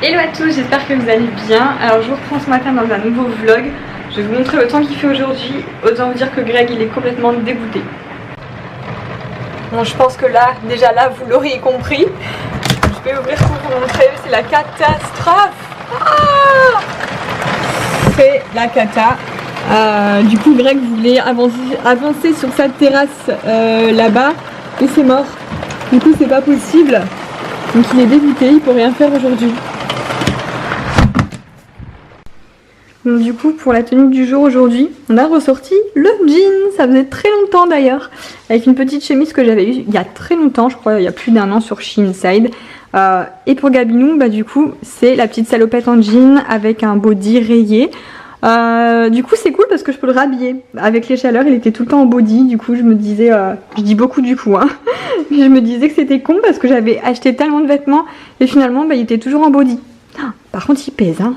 Hello à tous, j'espère que vous allez bien. Alors je vous reprends ce matin dans un nouveau vlog. Je vais vous montrer le temps qu'il fait aujourd'hui. Autant vous dire que Greg il est complètement dégoûté. Bon, je pense que là, déjà là, vous l'aurez compris. Je vais ouvrir pour vous montrer, c'est la catastrophe. Ah, c'est la cata. Du coup Greg voulait avancer sur sa terrasse là-bas et c'est mort. Du coup c'est pas possible. Donc il est dégoûté, il peut rien faire aujourd'hui. Donc du coup pour la tenue du jour aujourd'hui, on a ressorti le jean, ça faisait très longtemps d'ailleurs, avec une petite chemise que j'avais eue il y a très longtemps, je crois il y a plus d'1 an sur Shein. Et pour Gabinou, bah du coup c'est la petite salopette en jean avec un body rayé. Du coup c'est cool parce que je peux le rhabiller. Avec les chaleurs il était tout le temps en body, du coup je me disais, je dis beaucoup du coup hein, je me disais que c'était con parce que j'avais acheté tellement de vêtements et finalement bah, il était toujours en body. Par contre il pèse hein.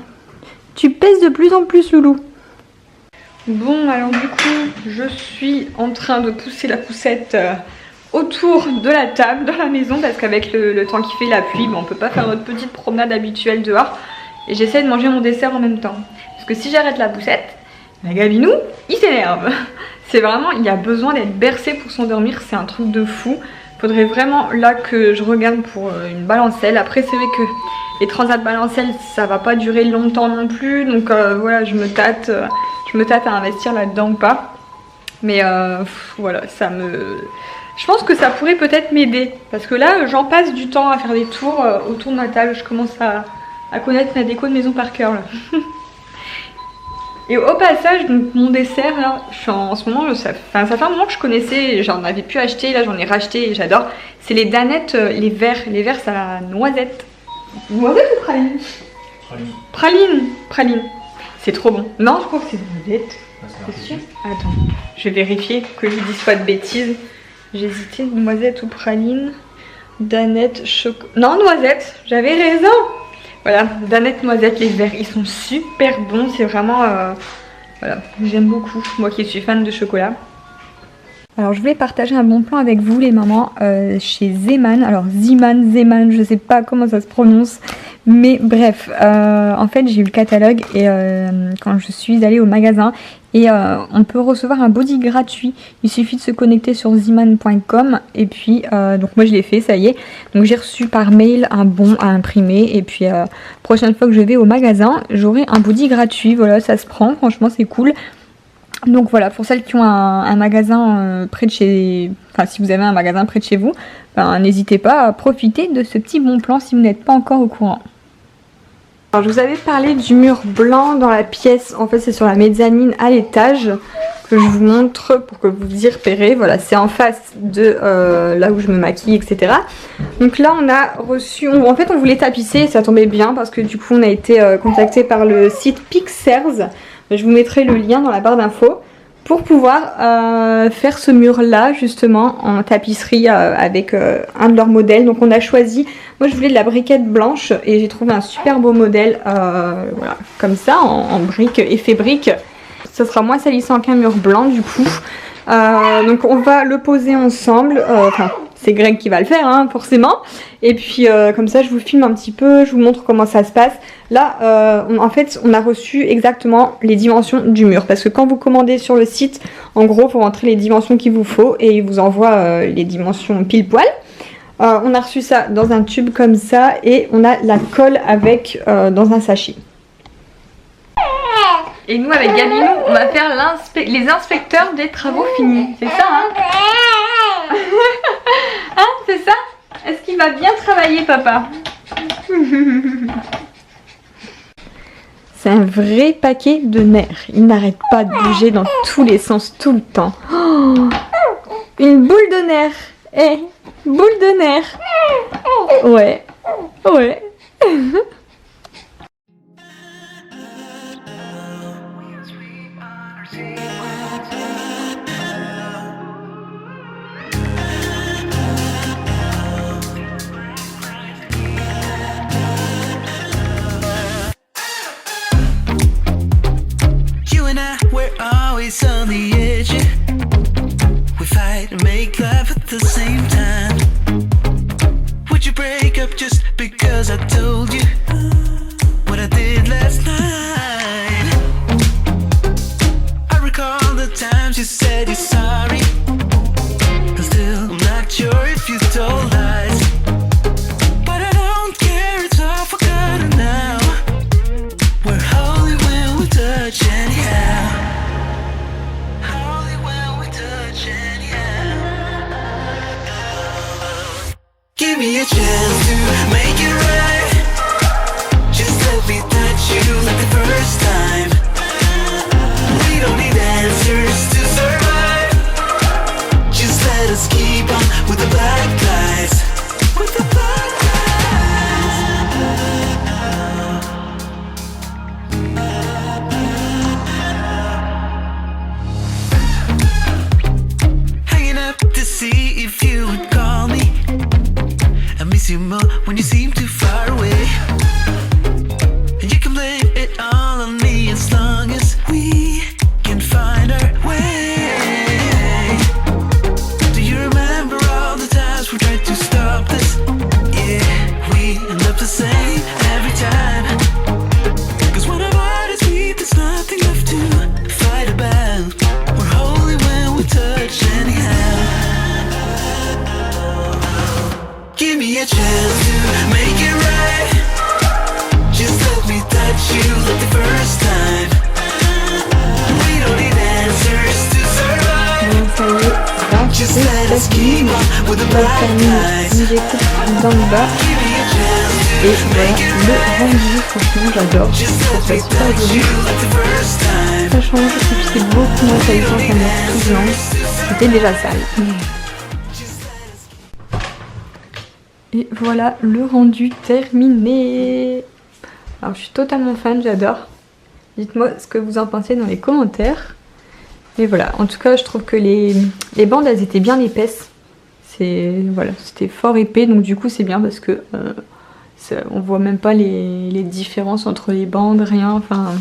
Tu pèses de plus en plus loulou. Bon alors du coup je suis en train de pousser la poussette autour de la table dans la maison parce qu'avec le temps qui fait la pluie, bah, on peut pas faire notre petite promenade habituelle dehors. Et j'essaie de manger mon dessert en même temps. Parce que si j'arrête la poussette, la Gabinou, il s'énerve. C'est vraiment, il a besoin d'être bercé pour s'endormir, c'est un truc de fou. Faudrait vraiment là que je regarde pour une balancelle. Après c'est vrai que les transats balancelles ça va pas durer longtemps non plus. Donc voilà, je me tâte à investir là-dedans ou pas. Mais voilà, je pense que ça pourrait peut-être m'aider. Parce que là j'en passe du temps à faire des tours autour de ma table. Je commence à connaître ma déco de maison par cœur là. Et au passage, donc mon dessert là, en ce moment, ça fait un moment que je connaissais, j'en avais pu acheter, là j'en ai racheté et j'adore. C'est les danettes, les verts c'est à la noisette. Noisette ou praline? Praline. C'est trop bon. Non, je crois que c'est noisette. C'est sûr? Attends, je vais vérifier que je dise pas de bêtises. J'hésitais, noisette ou praline. Danette, chocolat. Non, noisette, j'avais raison. Voilà, danette noisette, les verts, ils sont super bons, c'est vraiment, voilà, j'aime beaucoup, moi qui suis fan de chocolat. Alors je voulais partager un bon plan avec vous les mamans chez Zeman, alors Zeman, je sais pas comment ça se prononce, mais bref, en fait j'ai eu le catalogue et quand je suis allée au magasin et on peut recevoir un body gratuit, il suffit de se connecter sur zeman.com et puis donc moi je l'ai fait, ça y est, donc j'ai reçu par mail un bon à imprimer et puis prochaine fois que je vais au magasin j'aurai un body gratuit, voilà ça se prend, franchement c'est cool. Donc voilà, pour celles qui ont un magasin près de chez... Enfin, si vous avez un magasin près de chez vous, ben, n'hésitez pas à profiter de ce petit bon plan si vous n'êtes pas encore au courant. Alors, je vous avais parlé du mur blanc dans la pièce. En fait, c'est sur la mezzanine à l'étage que je vous montre pour que vous y repérez. Voilà, c'est en face de là où je me maquille, etc. Donc là, on a reçu... En fait, on voulait tapisser, ça tombait bien parce que du coup, on a été contacté par le site Pixers. Je vous mettrai le lien dans la barre d'infos pour pouvoir faire ce mur là justement en tapisserie avec un de leurs modèles. Donc on a choisi, moi je voulais de la briquette blanche et j'ai trouvé un super beau modèle voilà, comme ça en brique, effet brique. Ça sera moins salissant qu'un mur blanc du coup. Donc on va le poser ensemble, enfin c'est Greg qui va le faire hein, forcément. Et puis comme ça je vous filme un petit peu, je vous montre comment ça se passe. Là en fait on a reçu exactement les dimensions du mur. Parce que quand vous commandez sur le site, en gros vous rentrez les dimensions qu'il vous faut et il vous envoie les dimensions pile poil. On a reçu ça dans un tube comme ça et on a la colle avec dans un sachet. Et nous avec Gabinou on va faire les inspecteurs des travaux finis. C'est ça hein? Hein, c'est ça? Est-ce qu'il va bien travailler papa? C'est un vrai paquet de nerfs. Il n'arrête pas de bouger dans tous les sens tout le temps. Oh, une boule de nerfs. Eh, boule de nerfs. Ouais. We're always on the edge. We fight and make love at the same time. Would you break up just because I told you? me a chance to make it right. Just let me touch you like the first time. We don't need answers to survive. Just let us keep on with the black lights. With the black lights. Hanging up to see if you would call me. I miss you more when you seem too far away. And you can blame it all on me as long as we can find our way. Do you remember all the times we tried to stop this? Yeah, we end up the same every time. Cause when our bodies meet, there's nothing left to fight about. We're holy when we touch anyhow. Give me a chance to make it right. Just let me touch you like the first time. We don't need answers to survive. Just let us keep on with the black lights. J'écoute dans le bas. Et voilà, le rendu, franchement j'adore. Je trouve ça super joli. Ça change, et puis c'est beaucoup moins salissant qu'un mort tout blanc. C'était déjà sale. Et voilà le rendu terminé. Alors je suis totalement fan, j'adore. Dites-moi ce que vous en pensez dans les commentaires. Et voilà, en tout cas je trouve que les bandes elles étaient bien épaisses. Voilà, c'était fort épais, donc du coup c'est bien parce que on voit même pas les différences entre les bandes, rien, enfin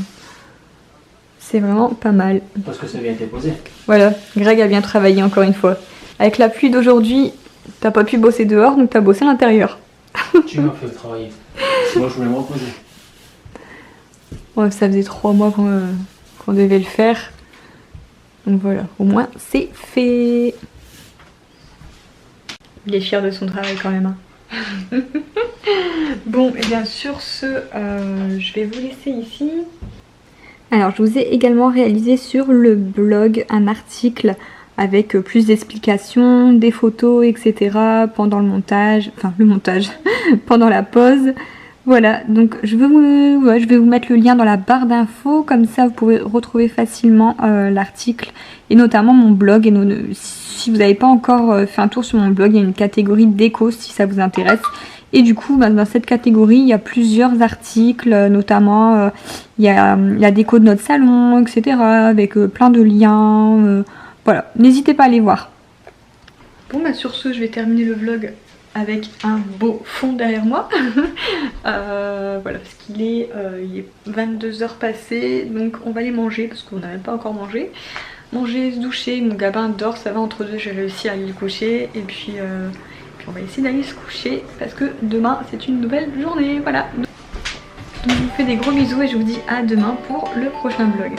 c'est vraiment pas mal. Parce que ça vient été posé. Voilà, Greg a bien travaillé encore une fois. Avec la pluie d'aujourd'hui, t'as pas pu bosser dehors, donc t'as bossé à l'intérieur. Tu m'as fait travailler. Moi je voulais me reposer. Ouais, ça faisait 3 mois qu'on devait le faire. Donc voilà, au moins c'est fait. Il est fier de son travail quand même. Hein. Bon, et bien sur ce, je vais vous laisser ici. Alors, je vous ai également réalisé sur le blog un article avec plus d'explications, des photos, etc. pendant le montage, pendant la pause. Voilà, donc je vais vous mettre le lien dans la barre d'infos, comme ça vous pouvez retrouver facilement l'article et notamment mon blog. Et si vous n'avez pas encore fait un tour sur mon blog, il y a une catégorie déco si ça vous intéresse. Et du coup, dans cette catégorie, il y a plusieurs articles, notamment il y a la déco de notre salon, etc. avec plein de liens. Voilà, n'hésitez pas à aller voir. Bon, bah sur ce, je vais terminer le vlog avec un beau fond derrière moi. Voilà, parce qu'il est 22h passées, donc on va aller manger parce qu'on n'a même pas encore mangé. Manger, se doucher, mon Gabin dort, ça va entre deux, j'ai réussi à aller le coucher. Et puis on va essayer d'aller se coucher parce que demain c'est une nouvelle journée, voilà. Donc je vous fais des gros bisous et je vous dis à demain pour le prochain vlog.